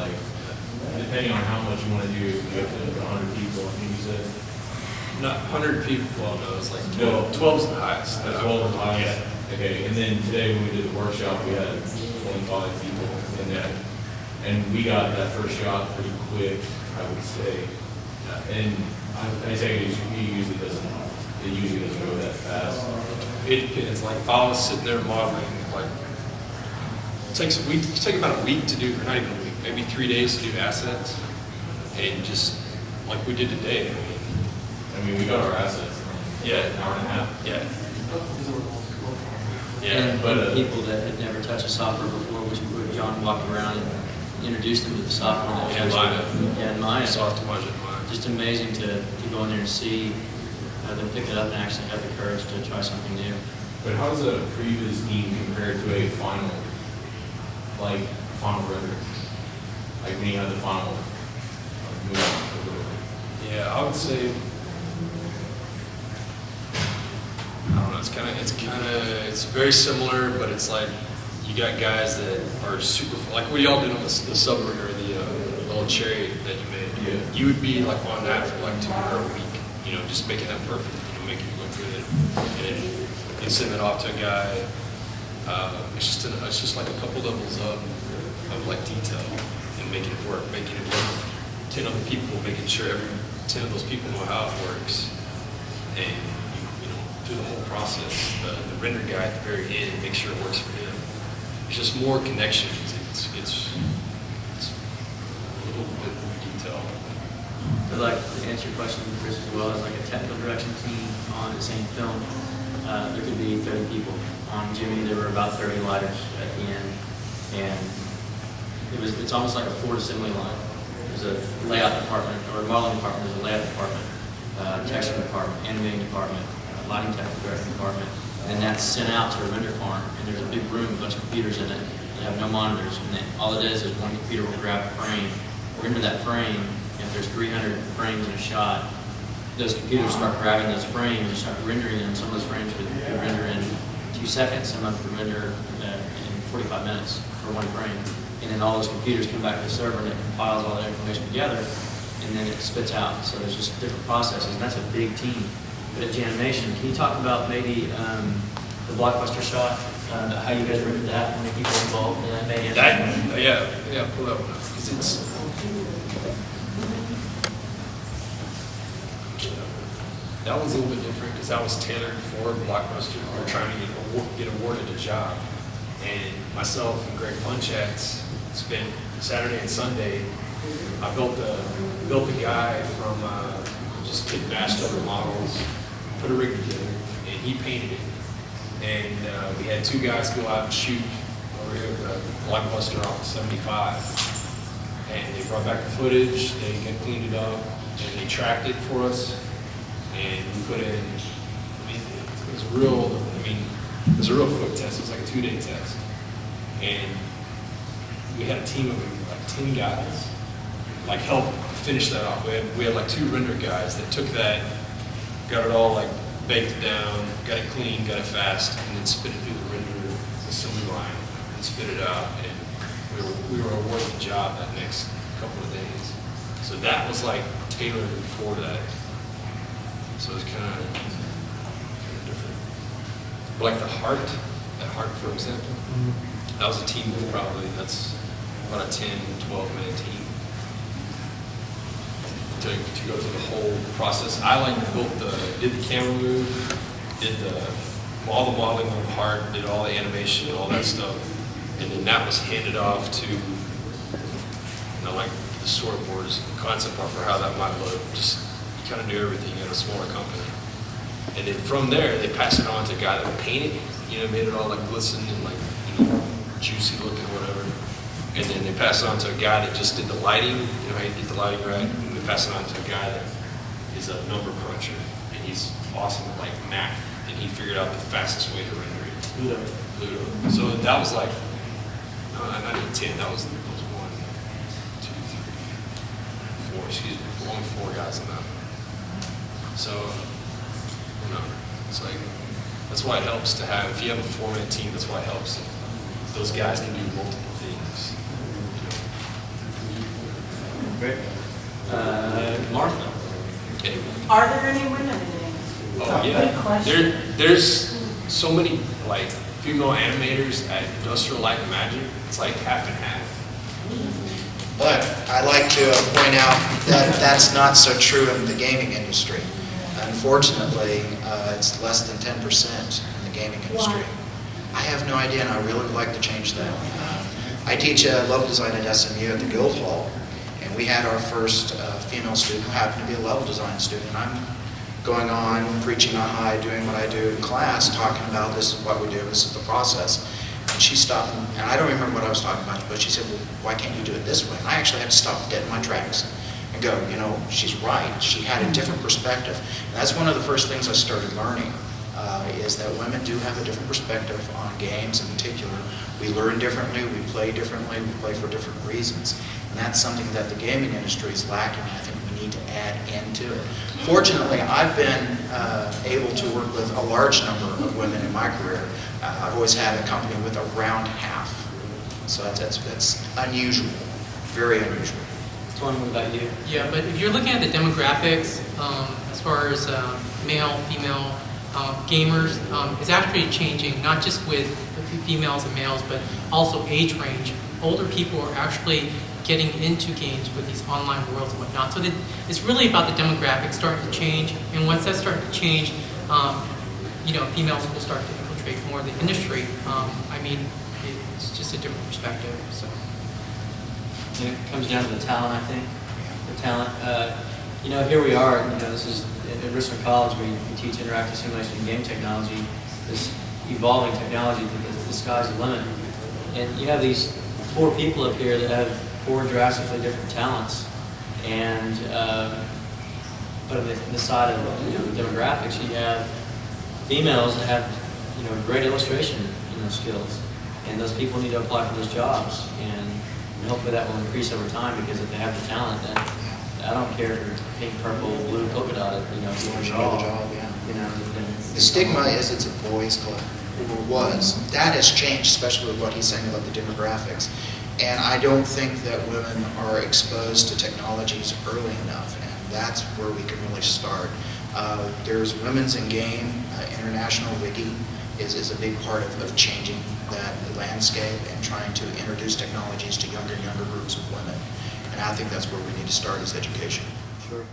like, depending on how much you want to do, you have to do 100 people, I think you said? Not 100 people, well, no, it's like 12. 12 is the highest. 12 is the highest? Yeah. Okay, and then today when we did the workshop, we had 25 people in that. And we got that first shot pretty quick, I would say. And I say it usually doesn't go that fast. It depends. Like if I was sitting there modeling, like it takes a week. It takes about a week to do, or not even a week, maybe 3 days to do assets, and just like we did today. I mean, we got our assets. Yeah, an hour and a half. Yeah. Yeah, but people that had never touched a software before, which John walked around and introduced them to the software. And Maya. Yeah, and Maya. Soft Maya. Just amazing to go in there and see them pick it up and actually have the courage to try something new. But how does a previous team compare to a final render? Like when you have the final move? Yeah, I would say, I don't know, it's very similar, but it's like you got guys that are super, like what y'all did on the submarine or the little chariot that you made. Yeah. You would be like on that for like 2 or a week, you know, just making that perfect, you know, making it look good, and then you send it off to a guy. It's just like a couple levels of like detail and making it work, making it work. 10 other people, making sure every 10 of those people know how it works, and you know, through the whole process, the render guy at the very end, make sure it works for him. It's just more connections. It's a little bit more detail. But like to answer your question, Chris, as well as like a technical direction team on the same film, there could be 30 people. On Jimmy, there were about 30 lighters at the end, and it's almost like a Ford assembly line. There's a layout department, or a modeling department, there's a layout department, texture department, animating department, lighting technical direction department, and that's sent out to a render farm, and there's a big room, a bunch of computers in it. They have no monitors, and then all it is one computer will grab a frame, render that frame. If there's 300 frames in a shot, those computers start grabbing those frames and start rendering them. Some of those frames would render in 2 seconds, some of them would render in 45 minutes for one frame. And then all those computers come back to the server and it compiles all that information together, and then it spits out. So there's just different processes, and that's a big team. But at Janimation, can you talk about maybe the blockbuster shot, how you guys rendered that, how many people involved in that? Maybe yeah, pull that one up. That one's a little bit different because that was tailored for Blockbuster. We were trying to get awarded a job. And myself and Greg Punchatz spent Saturday and Sunday. I built the guy from just kid bashed over models, put a rig together, and he painted it. And we had 2 guys go out and shoot over here at the Blockbuster off of 75. And they brought back the footage, they cleaned it up, and they tracked it for us. And we put in, it was a real quick test. It was like a 2-day test. And we had a team of like 10 guys, like help finish that off. We had like 2 render guys that took that, got it all like baked it down, got it clean, got it fast, and then spit it through the render assembly line and spit it out. And we were awarded the job that next couple of days. So that was like tailored for that. So it's kind of different. But like that heart, for example, that was a team of that's about a 10, 12-man team. To go through the whole process. I did the camera move, did all the modeling on the heart, did all the animation, all that stuff, and then that was handed off to, like the storyboards, concept art for how that might look. Just kind of do everything at a smaller company. And then from there, they pass it on to a guy that would paint it, made it all like glisten and like, juicy looking, whatever. And then they pass it on to a guy that just did the lighting, how you get the lighting right. And they pass it on to a guy that is a number cruncher, and he's awesome at like math, and he figured out the fastest way to render it. Ludo. So that was like, not even 10, that was 1, 2, 3, 4, excuse me, only 4 guys on that. So, it's like, that's why it helps to have, if you have a 4-man team, that's why it helps if those guys can do multiple things. Great. Martha. Okay. Are there any women in games? Oh, Good yeah. question. There's so many, like, female animators at Industrial Light and Magic. It's like half and half. But I'd like to point out that that's not so true in the gaming industry. Unfortunately, it's less than 10% in the gaming industry. I have no idea, and I really would like to change that. I teach level design at SMU at the Guildhall, and we had our first female student who happened to be a level design student. I'm going on, preaching on high, doing what I do in class, talking about this is what we do, this is the process. And she stopped, and I don't remember what I was talking about, but she said, well, why can't you do it this way? And I actually had to stop dead in my tracks and go, you know, she's right. She had a different perspective. And that's one of the first things I started learning, is that women do have a different perspective on games in particular. We learn differently, we play for different reasons. And that's something that the gaming industry is lacking, and I think we need to add into it. Fortunately, I've been able to work with a large number of women in my career. I've always had a company with around half. So that's unusual, very unusual. Tony, what about you? Yeah, but if you're looking at the demographics, as far as male, female gamers, it's actually changing, not just with females and males, but also age range. Older people are actually getting into games with these online worlds and whatnot. So it's really about the demographics starting to change, and once that starts to change, you know, females will start to infiltrate more of the industry. I mean, it's just a different perspective. So. And it comes down to the talent, I think. The talent. You know, here we are. You know, this is at Richland College. We teach interactive simulation and game technology. This evolving technology. The sky's the limit. And you have these 4 people up here that have 4 drastically different talents. And but on the side of, you know, the demographics, you have females that have, you know, great illustration, you know, skills. And those people need to apply for those jobs. And hopefully that will increase over time, because if they have the talent, then I don't care if you're pink, purple, blue, polka dotted, you know, if you want to draw, you know. The stigma is it's a boys' club, or was. That has changed, especially with what he's saying about the demographics. And I don't think that women are exposed to technologies early enough, and that's where we can really start. There's Women's in Game, International Wiki is a big part of changing that landscape and trying to introduce technologies to younger and younger groups of women. And I think that's where we need to start, is education. Sure.